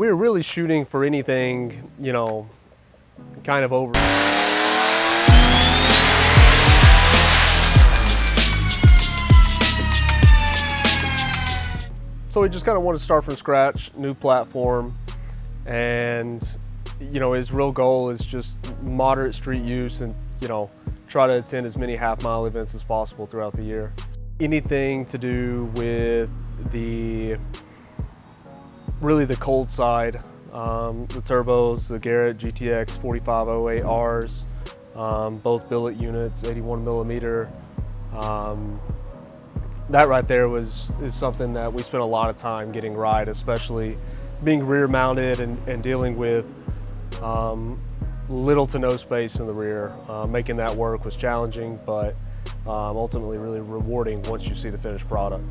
We were really shooting for anything, you know, kind of over. So we just kind of wanted to start from scratch, new platform, and you know, his real goal is just moderate street use and, you know, try to attend as many half-mile events as possible throughout the year. Anything to do with really the cold side, the turbos, the Garrett GTX 4508Rs, both billet units, 81 millimeter. That right there is something that we spent a lot of time getting right, especially being rear mounted and dealing with little to no space in the rear. Making that work was challenging, but ultimately really rewarding once you see the finished product.